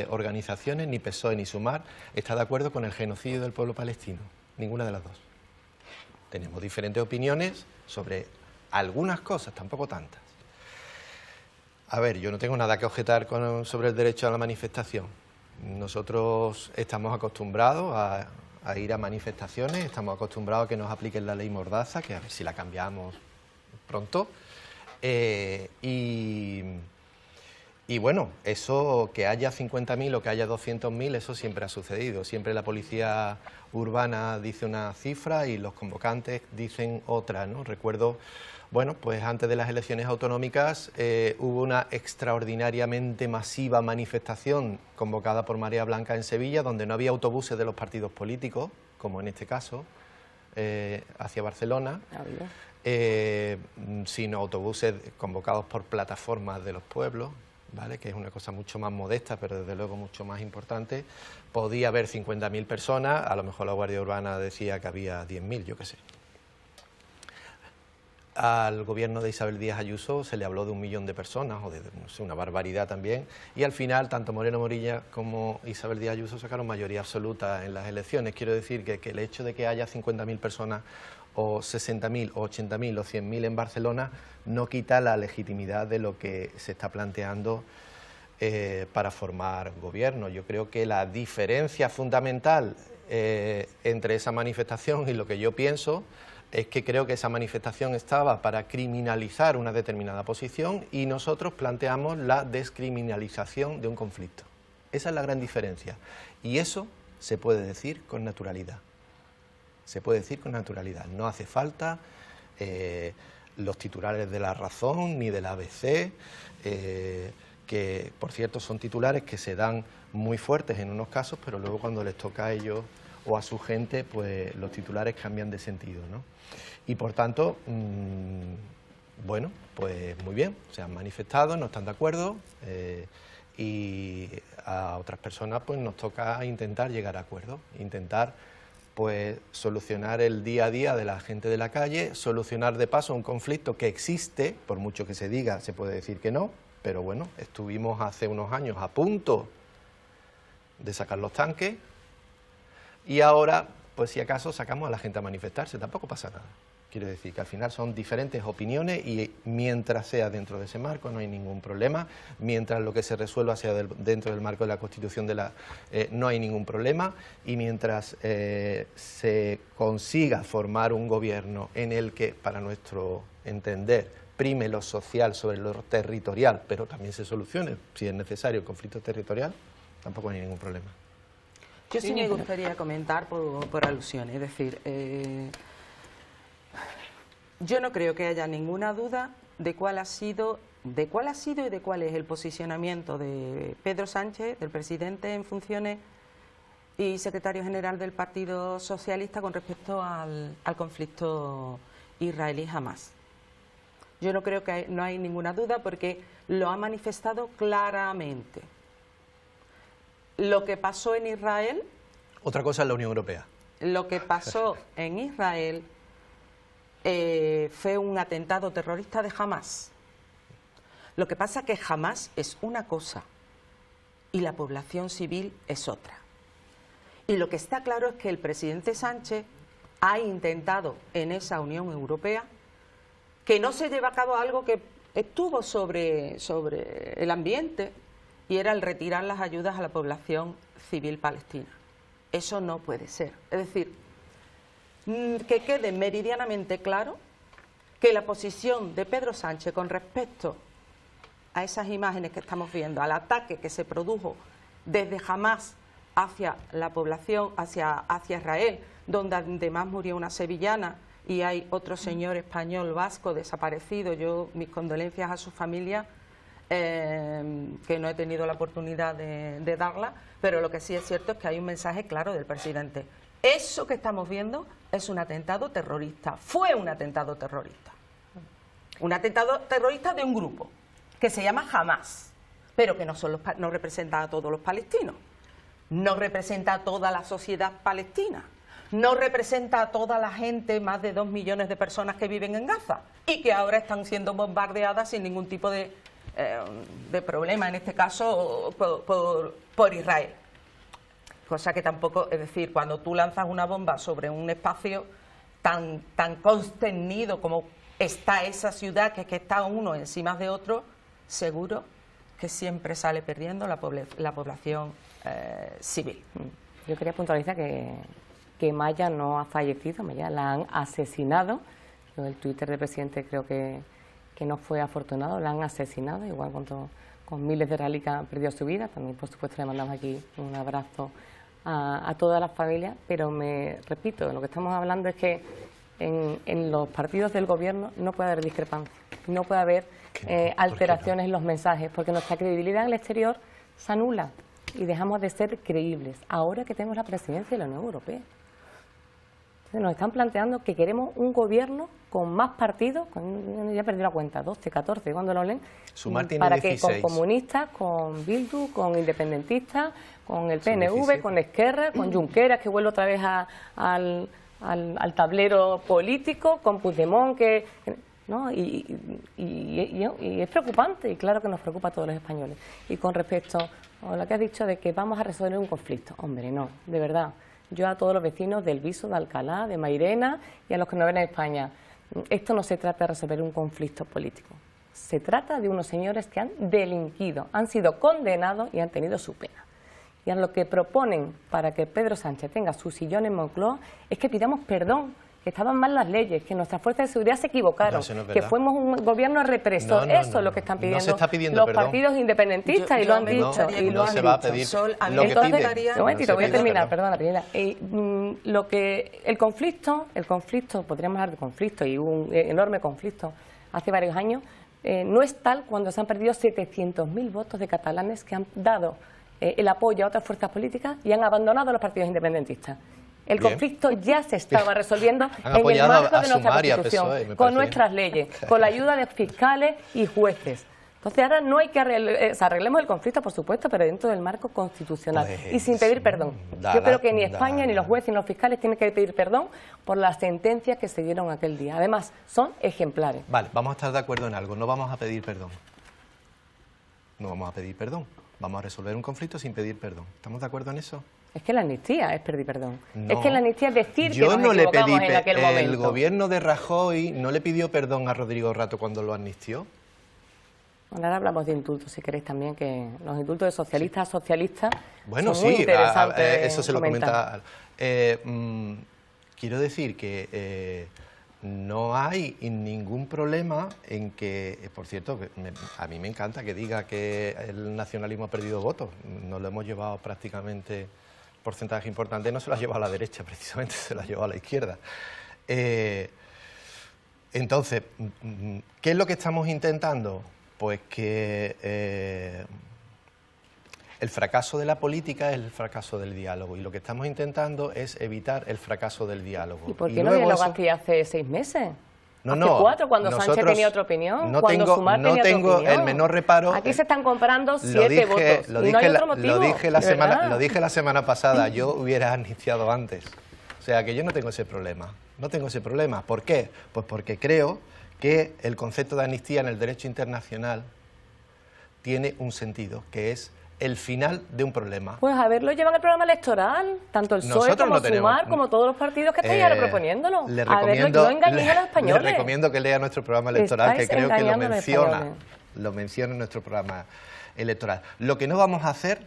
[SPEAKER 2] organizaciones, ni PSOE ni Sumar, está de acuerdo con el genocidio del pueblo palestino. Ninguna de las dos. Tenemos diferentes opiniones sobre algunas cosas, tampoco tantas. A ver, yo no tengo nada que objetar sobre el derecho a la manifestación. Nosotros estamos acostumbrados a ir a manifestaciones, estamos acostumbrados a que nos apliquen la ley Mordaza, que a ver si la cambiamos pronto. Y bueno, eso, que haya 50.000 o que haya 200.000, eso siempre ha sucedido. Siempre la policía urbana dice una cifra y los convocantes dicen otra, ¿no? Recuerdo, bueno, pues antes de las elecciones autonómicas hubo una extraordinariamente masiva manifestación convocada por Marea Blanca en Sevilla, donde no había autobuses de los partidos políticos, como en este caso, hacia Barcelona, sino autobuses convocados por plataformas de los pueblos, ¿vale? Que es una cosa mucho más modesta, pero desde luego mucho más importante. Podía haber 50.000 personas, a lo mejor la Guardia Urbana decía que había 10.000, yo qué sé. Al gobierno de Isabel Díaz Ayuso se le habló de 1 millón de personas, o de no sé, una barbaridad también, y al final tanto Moreno Morilla como Isabel Díaz Ayuso sacaron mayoría absoluta en las elecciones. Quiero decir que el hecho de que haya 50.000 personas, o 60.000, o 80.000, o 100.000 en Barcelona, no quita la legitimidad de lo que se está planteando para formar gobierno. Yo creo que la diferencia fundamental entre esa manifestación y lo que yo pienso es que creo que esa manifestación estaba para criminalizar una determinada posición y nosotros planteamos la descriminalización de un conflicto. Esa es la gran diferencia. Y eso se puede decir con naturalidad. Se puede decir con naturalidad. No hace falta los titulares de La Razón ni de la ABC, que por cierto son titulares que se dan muy fuertes en unos casos, pero luego cuando les toca a ellos o a su gente, pues los titulares cambian de sentido, ¿no? Y por tanto, bueno, pues muy bien, se han manifestado, no están de acuerdo y a otras personas pues nos toca intentar llegar a acuerdos, intentar pues solucionar el día a día de la gente de la calle, solucionar de paso un conflicto que existe, por mucho que se diga, se puede decir que no, pero bueno, estuvimos hace unos años a punto de sacar los tanques y ahora, pues si acaso sacamos a la gente a manifestarse, tampoco pasa nada. Quiero decir que al final son diferentes opiniones y mientras sea dentro de ese marco no hay ningún problema, mientras lo que se resuelva sea dentro del marco de la Constitución no hay ningún problema y mientras se consiga formar un gobierno en el que, para nuestro entender, prime lo social sobre lo territorial, pero también se solucione, si es necesario, el conflicto territorial, tampoco hay ningún problema.
[SPEAKER 3] Yo sí me gustaría comentar por alusiones, es decir, yo no creo que haya ninguna duda de cuál ha sido y de cuál es el posicionamiento de Pedro Sánchez, del presidente en funciones y secretario general del Partido Socialista con respecto al conflicto israelí-Hamás. Yo no creo que no hay ninguna duda porque lo ha manifestado claramente. Lo que pasó en Israel...
[SPEAKER 2] Otra cosa es la Unión Europea.
[SPEAKER 3] Lo que pasó en Israel fue un atentado terrorista de Hamás. Lo que pasa es que Hamás es una cosa y la población civil es otra. Y lo que está claro es que el presidente Sánchez ha intentado en esa Unión Europea que no se lleve a cabo algo que estuvo sobre el ambiente y era el retirar las ayudas a la población civil palestina. Eso no puede ser. Es decir, que quede meridianamente claro que la posición de Pedro Sánchez con respecto a esas imágenes que estamos viendo, al ataque que se produjo desde Hamás hacia la población, hacia Israel, donde además murió una sevillana y hay otro señor español vasco desaparecido. Yo mis condolencias a su familia, que no he tenido la oportunidad de darla, pero lo que sí es cierto es que hay un mensaje claro del presidente. Eso que estamos viendo es un atentado terrorista, fue un atentado terrorista. Un atentado terrorista de un grupo que se llama Hamás, pero que no representa a todos los palestinos, no representa a toda la sociedad palestina, no representa a toda la gente, más de 2 millones de personas que viven en Gaza y que ahora están siendo bombardeadas sin ningún tipo de problema, en este caso por Israel. Cosa que tampoco, es decir, cuando tú lanzas una bomba sobre un espacio tan constenido como está esa ciudad, que está uno encima de otro, seguro que siempre sale perdiendo la población civil.
[SPEAKER 5] Yo quería puntualizar que Maya no ha fallecido, Maya la han asesinado. Yo el Twitter del presidente creo que no fue afortunado, la han asesinado, igual con miles de israelíes que han perdido su vida. También, por supuesto, le mandamos aquí un abrazo a todas las familias, pero me repito, lo que estamos hablando es que en los partidos del gobierno no puede haber discrepancia, no puede haber alteraciones en los mensajes, porque nuestra credibilidad en el exterior se anula y dejamos de ser creíbles ahora que tenemos la presidencia de la Unión Europea. Entonces nos están planteando que queremos un gobierno con más partidos, ya perdí la cuenta, 12, 14, cuando lo leen, para que
[SPEAKER 2] 16.
[SPEAKER 5] con comunistas, con Bildu, con independentistas, con el PNV, con Esquerra, con Junqueras, que vuelve otra vez al tablero político, con Puigdemont, ¿no? Y es preocupante, y claro que nos preocupa a todos los españoles. Y con respecto a lo que has dicho de que vamos a resolver un conflicto, hombre, no, de verdad. Yo a todos los vecinos del Viso, de Alcalá, de Mairena y a los que nos ven en España, esto no se trata de resolver un conflicto político. Se trata de unos señores que han delinquido, han sido condenados y han tenido su pena. Y a lo que proponen para que Pedro Sánchez tenga su sillón en Moncloa es que pidamos perdón, que estaban mal las leyes, que nuestras fuerzas de seguridad se equivocaron, no, que fuimos un gobierno represor. Eso es lo que están pidiendo,
[SPEAKER 2] se está pidiendo
[SPEAKER 5] los
[SPEAKER 2] perdón.
[SPEAKER 5] Partidos independentistas, y lo han dicho.
[SPEAKER 2] Se va a pedir lo que pide.
[SPEAKER 5] Un momentito, voy a terminar, perdona, Pilar. El conflicto, podríamos hablar de conflicto, y un enorme conflicto hace varios años, no es tal cuando se han perdido 700.000 votos de catalanes que han dado el apoyo a otras fuerzas políticas y han abandonado a los partidos independentistas. El conflicto ya se estaba resolviendo en el marco de nuestra Constitución, con nuestras leyes, con la ayuda de fiscales y jueces. Entonces ahora no hay que arreglemos el conflicto, por supuesto, pero dentro del marco constitucional
[SPEAKER 2] Pues,
[SPEAKER 5] y sin pedir perdón. Yo creo que ni España, ni los jueces, ni los fiscales tienen que pedir perdón por las sentencias que se dieron aquel día. Además, son ejemplares.
[SPEAKER 2] Vale, vamos a estar de acuerdo en algo, no vamos a pedir perdón. No vamos a pedir perdón. Vamos a resolver un conflicto sin pedir perdón. ¿Estamos de acuerdo en eso?
[SPEAKER 5] Es que la amnistía es pedir perdón.
[SPEAKER 2] No.
[SPEAKER 5] Es que la amnistía es decir que
[SPEAKER 2] Yo
[SPEAKER 5] nos
[SPEAKER 2] no le
[SPEAKER 5] equivocamos
[SPEAKER 2] pedí
[SPEAKER 5] en aquel momento.
[SPEAKER 2] El gobierno de Rajoy no le pidió perdón a Rodrigo Rato cuando lo amnistió.
[SPEAKER 5] Bueno, ahora hablamos de indultos, si queréis también, que los indultos de socialistas a socialistas
[SPEAKER 2] Bueno,
[SPEAKER 5] son muy
[SPEAKER 2] sí,
[SPEAKER 5] interesantes.
[SPEAKER 2] eso se lo
[SPEAKER 5] comentar.
[SPEAKER 2] comenta. Quiero decir que no hay ningún problema en que, por cierto, a mí me encanta que diga que el nacionalismo ha perdido votos. Nos lo hemos llevado prácticamente, porcentaje importante, no se lo ha llevado a la derecha, precisamente, se lo ha llevado a la izquierda. Entonces, ¿qué es lo que estamos intentando? Pues que el fracaso de la política es el fracaso del diálogo y lo que estamos intentando es evitar el fracaso del diálogo.
[SPEAKER 5] ¿Y por qué no dialogaste hace 6 meses? Hace 4, cuando Sánchez tenía otra opinión, cuando Sumar tenía otra opinión.
[SPEAKER 2] El menor reparo.
[SPEAKER 5] Aquí se están comprando 7 votos y no hay otro motivo.
[SPEAKER 2] Lo dije la semana pasada, yo hubiera amnistiado antes. O sea que yo no tengo ese problema. No tengo ese problema. ¿Por qué? Pues porque creo que el concepto de amnistía en el derecho internacional tiene un sentido, que es el final de un problema.
[SPEAKER 5] Pues a ver, lo llevan el programa electoral, tanto el PSOE como Sumar, como todos los partidos que estáis ahora proponiéndolo. A ver, no engañéis a los españoles.
[SPEAKER 2] Les recomiendo que lea nuestro programa electoral, que creo que lo menciona en nuestro programa electoral. Lo que no vamos a hacer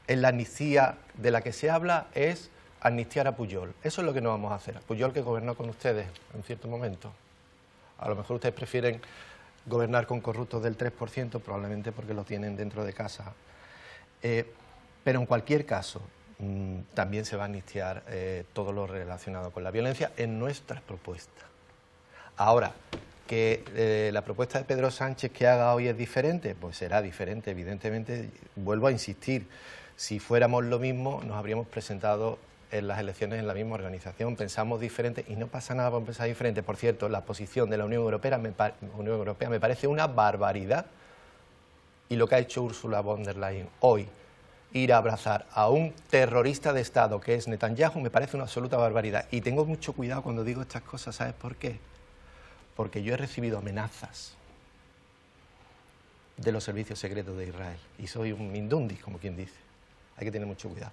[SPEAKER 2] en la amnistía de la que se habla es amnistiar a Pujol. Eso es lo que no vamos a hacer. Pujol, que gobernó con ustedes en cierto momento. A lo mejor ustedes prefieren gobernar con corruptos del 3%, probablemente porque lo tienen dentro de casa. Pero en cualquier caso, también se va a amnistiar todo lo relacionado con la violencia en nuestras propuestas. Ahora, que la propuesta de Pedro Sánchez que haga hoy es diferente, pues será diferente, evidentemente. Vuelvo a insistir, si fuéramos lo mismo, nos habríamos presentado en las elecciones en la misma organización, pensamos diferente y no pasa nada por pensar diferente. Por cierto, la posición de la Unión Europea me parece una barbaridad, y lo que ha hecho Ursula von der Leyen hoy, ir a abrazar a un terrorista de Estado que es Netanyahu, me parece una absoluta barbaridad. Y tengo mucho cuidado cuando digo estas cosas, ¿sabes por qué? Porque yo he recibido amenazas de los servicios secretos de Israel y soy un mindundi, como quien dice. Hay que tener mucho cuidado.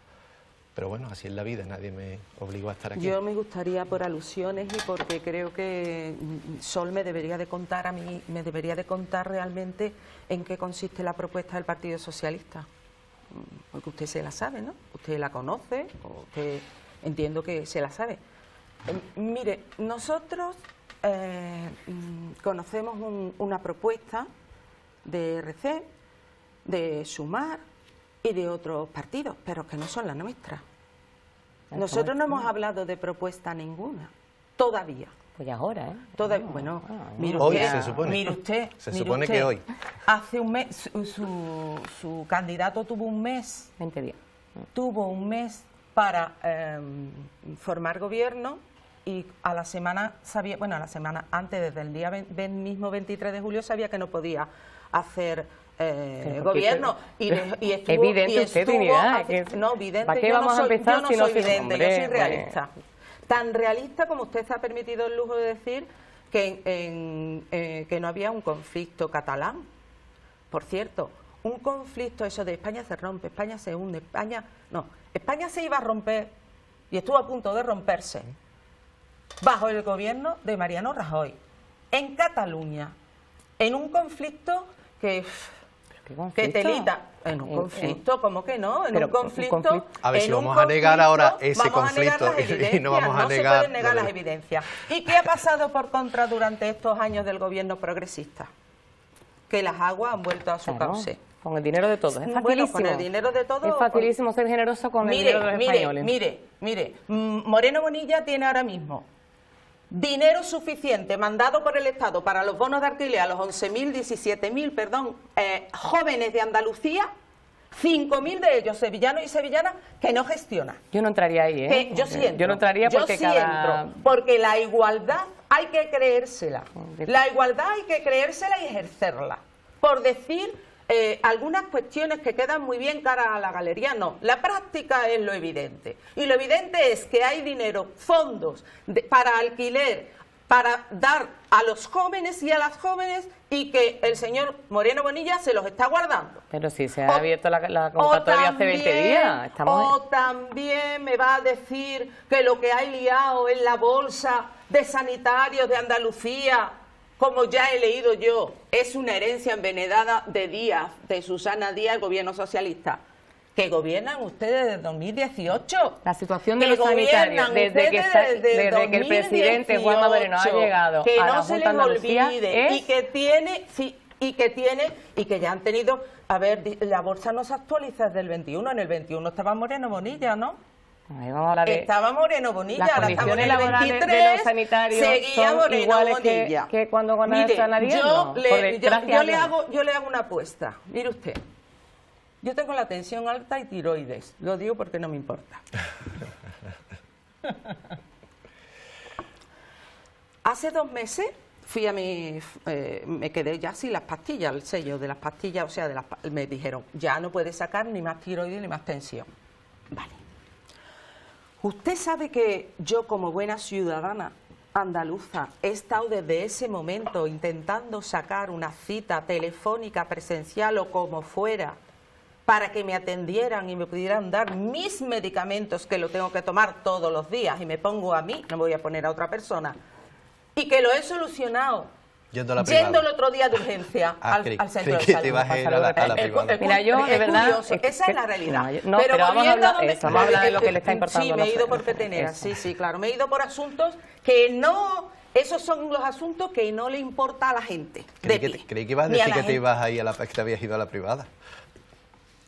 [SPEAKER 2] Pero bueno, así es la vida, nadie me obligó a estar aquí.
[SPEAKER 3] Yo me gustaría, por alusiones y porque creo que Sol me debería de contar a mí, me debería de contar realmente en qué consiste la propuesta del Partido Socialista. Porque usted se la sabe, ¿no? Usted la conoce, o usted entiendo que se la sabe. Mire, nosotros conocemos una propuesta de RC, de Sumar y de otros partidos, pero que no son la nuestra. Nosotros no hemos hablado de propuesta ninguna, todavía.
[SPEAKER 5] Pues ahora, ¿eh?
[SPEAKER 3] Bueno, mire
[SPEAKER 2] hoy
[SPEAKER 3] usted,
[SPEAKER 2] se supone.
[SPEAKER 3] Mire usted,
[SPEAKER 2] se supone que hoy.
[SPEAKER 3] Hace un mes, su candidato tuvo un mes.
[SPEAKER 5] 20 días.
[SPEAKER 3] Tuvo un mes para formar gobierno y a la semana sabía, bueno, a la semana antes, desde el día mismo 23 de julio, sabía que no podía hacer gobierno y estuvo,
[SPEAKER 5] evidente usted, Trinidad,
[SPEAKER 3] no, vidente,
[SPEAKER 5] ¿para qué vamos a empezar
[SPEAKER 3] yo no
[SPEAKER 5] si no
[SPEAKER 3] soy vidente,
[SPEAKER 5] hombre,
[SPEAKER 3] yo soy realista. Tan realista como usted se ha permitido el lujo de decir que no había un conflicto catalán. Por cierto, un conflicto, eso de España se rompe, España se hunde, España se iba a romper y estuvo a punto de romperse bajo el gobierno de Mariano Rajoy, en Cataluña, en un conflicto que telita, en un conflicto, ¿cómo que no? En un conflicto.
[SPEAKER 2] A ver si vamos a negar ahora ese conflicto y no vamos a negar.
[SPEAKER 3] No se pueden negar las evidencias. ¿Y qué ha pasado por contra durante estos años del gobierno progresista? Que las aguas han vuelto a su cauce.
[SPEAKER 5] Con el dinero de todos, es facilísimo.
[SPEAKER 3] Bueno, con el dinero de todos.
[SPEAKER 5] Es facilísimo ser generoso con el dinero de los españoles.
[SPEAKER 3] Mire, Moreno Bonilla tiene ahora mismo dinero suficiente mandado por el Estado para los bonos de alquiler a los 17.000 jóvenes de Andalucía, 5.000 de ellos sevillanos y sevillanas que no gestiona.
[SPEAKER 5] Yo no entraría ahí, ¿eh?
[SPEAKER 3] Yo sí entro.
[SPEAKER 5] Yo no entraría porque
[SPEAKER 3] porque la igualdad hay que creérsela. La igualdad hay que creérsela y ejercerla. por decir algunas cuestiones que quedan muy bien cara a la galería, no. La práctica es lo evidente. Y lo evidente es que hay dinero, fondos para alquiler, para dar a los jóvenes y a las jóvenes, y que el señor Moreno Bonilla se los está guardando.
[SPEAKER 5] Pero sí, se ha abierto la convocatoria hace 20 días.
[SPEAKER 3] O también me va a decir que lo que hay liado en la bolsa de sanitarios de Andalucía, como ya he leído yo, es una herencia envenenada de Díaz, de Susana Díaz, el gobierno socialista. Que gobiernan ustedes desde 2018.
[SPEAKER 5] La situación de los sanitarios, desde que el presidente Juanma Moreno ha llegado
[SPEAKER 3] que
[SPEAKER 5] a
[SPEAKER 3] no
[SPEAKER 5] la
[SPEAKER 3] se
[SPEAKER 5] Junta
[SPEAKER 3] les
[SPEAKER 5] de Andalucía,
[SPEAKER 3] olvide, y que ya han tenido, a ver, la bolsa no se actualiza desde el 21, en el 21 estaba Moreno Bonilla, ¿no?
[SPEAKER 5] Ahí vamos a hablar de
[SPEAKER 3] estaba Moreno Bonilla,
[SPEAKER 5] las
[SPEAKER 3] ahora estamos en
[SPEAKER 5] condiciones
[SPEAKER 3] el
[SPEAKER 5] laborales
[SPEAKER 3] 23,
[SPEAKER 5] de los sanitarios
[SPEAKER 3] seguía
[SPEAKER 5] son
[SPEAKER 3] Moreno
[SPEAKER 5] iguales
[SPEAKER 3] Bonilla.
[SPEAKER 5] que cuando con el sanitario.
[SPEAKER 3] Yo le hago una apuesta, mire usted. Yo tengo la tensión alta y tiroides. Lo digo porque no me importa. Hace 2 meses fui a me quedé ya sin las pastillas, el sello de las pastillas, o sea, me dijeron, ya no puedes sacar ni más tiroides ni más tensión. Vale. Usted sabe que yo, como buena ciudadana andaluza, he estado desde ese momento intentando sacar una cita telefónica, presencial o como fuera, para que me atendieran y me pudieran dar mis medicamentos, que lo tengo que tomar todos los días, y me pongo a mí, no me voy a poner a otra persona, y que lo he solucionado yendo el otro día de urgencia al centro de salud.
[SPEAKER 2] Te ibas a ir a la privada.
[SPEAKER 5] Mira, yo de verdad...
[SPEAKER 3] Curioso, esa es la realidad.
[SPEAKER 5] No, pero vamos a hablar de lo que le está importando.
[SPEAKER 3] Sí, me he ido por peteneras, sí, claro, me he ido por asuntos que no... Esos son los asuntos que no le importa a la gente.
[SPEAKER 2] Creí que ibas a decir que te ibas a ir que te habías ido a la privada.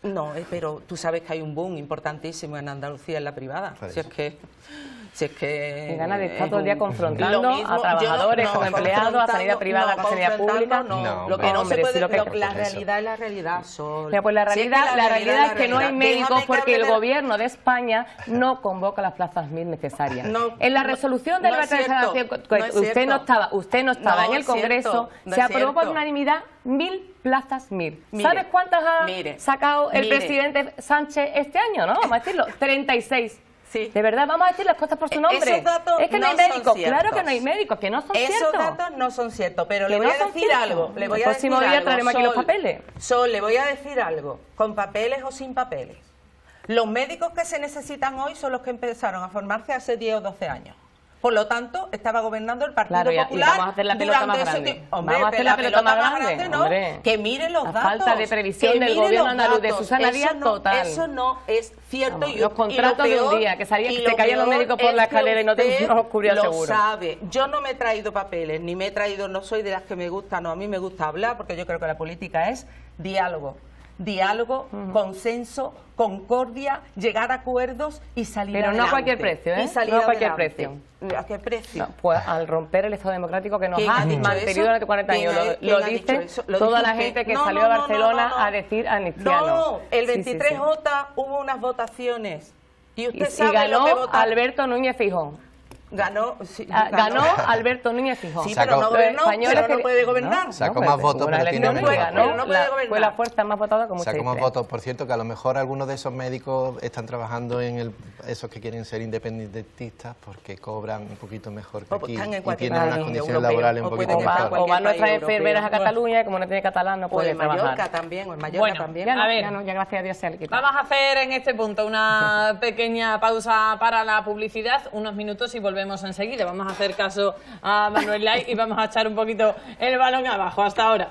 [SPEAKER 3] No, pero tú sabes que hay un boom importantísimo en Andalucía en la privada. Si es que
[SPEAKER 5] Qué ganas de estar todo el día confrontando a trabajadores con empleados, a sanidad privada con sanidad pública.
[SPEAKER 3] Lo que no se puede, la realidad es la realidad, Sol.
[SPEAKER 5] Mira, pues la realidad es que no hay médicos porque el gobierno de España no convoca las plazas MIR necesarias. En la resolución del debate de sanación, usted no estaba en el Congreso, se aprobó por unanimidad 1000 plazas MIR. ¿Sabes cuántas ha sacado el presidente Sánchez este año? No, vamos a decirlo, 36. Sí. De verdad, vamos a decir las cosas por su nombre.
[SPEAKER 3] Esos datos
[SPEAKER 5] es que no hay médicos, claro que no hay médicos, que no son ciertos.
[SPEAKER 3] Esos datos no son ciertos, pero le voy a decir algo.
[SPEAKER 5] El próximo día traeremos aquí los papeles.
[SPEAKER 3] Sol, le voy a decir algo, con papeles o sin papeles. Los médicos que se necesitan hoy son los que empezaron a formarse hace 10 o 12 años. Por lo tanto, estaba gobernando el Partido Popular.
[SPEAKER 5] Y vamos a hacer la pelota más grande. Hombre, vamos a hacer la pelota más grande,
[SPEAKER 3] ¿no? Que miren los datos.
[SPEAKER 5] La falta de previsión del gobierno andaluz de Susana Díaz total.
[SPEAKER 3] Eso no es cierto.
[SPEAKER 5] Los contratos de un día, que se caían los médicos por la escalera y no nos ocurrió seguro.
[SPEAKER 3] Lo sabe. Yo no me he traído papeles, ni me he traído, no soy de las que me gusta, no, a mí me gusta hablar, porque yo creo que la política es diálogo. Diálogo, consenso, concordia, llegar a acuerdos y salir adelante.
[SPEAKER 5] Pero no a cualquier precio, ¿eh? No a cualquier precio.
[SPEAKER 3] ¿A qué precio?
[SPEAKER 5] No, pues al romper el Estado democrático que nos ha mantenido durante 40 años. Lo dice toda la gente que salió a Barcelona a decir amnistiano.
[SPEAKER 3] No, el 23J hubo unas votaciones. Y usted sabe
[SPEAKER 5] ganó
[SPEAKER 3] lo que votó.
[SPEAKER 5] Alberto Núñez Feijóo.
[SPEAKER 3] Ganó
[SPEAKER 5] Alberto Núñez Feijóo.
[SPEAKER 3] Sí, pero no gobernó, pero no puede gobernar.
[SPEAKER 2] Sacó más votos, pero tiene menos votos.
[SPEAKER 5] Fue la fuerza más votada como
[SPEAKER 2] sacó más votos. Por cierto, que a lo mejor algunos de esos médicos están trabajando en esos que quieren ser independentistas porque cobran un poquito mejor que aquí y tienen unas condiciones laborales un poquito mejor.
[SPEAKER 5] O van nuestras enfermeras a Cataluña y como no tiene catalán no puede trabajar.
[SPEAKER 3] O en Mallorca también.
[SPEAKER 5] Ya gracias a Dios se ha quitado.
[SPEAKER 1] Vamos a hacer en este punto una pequeña pausa para la publicidad, unos minutos y volvemos enseguida. Vamos a hacer caso a Manuel Lai y vamos a echar un poquito el balón abajo. Hasta ahora.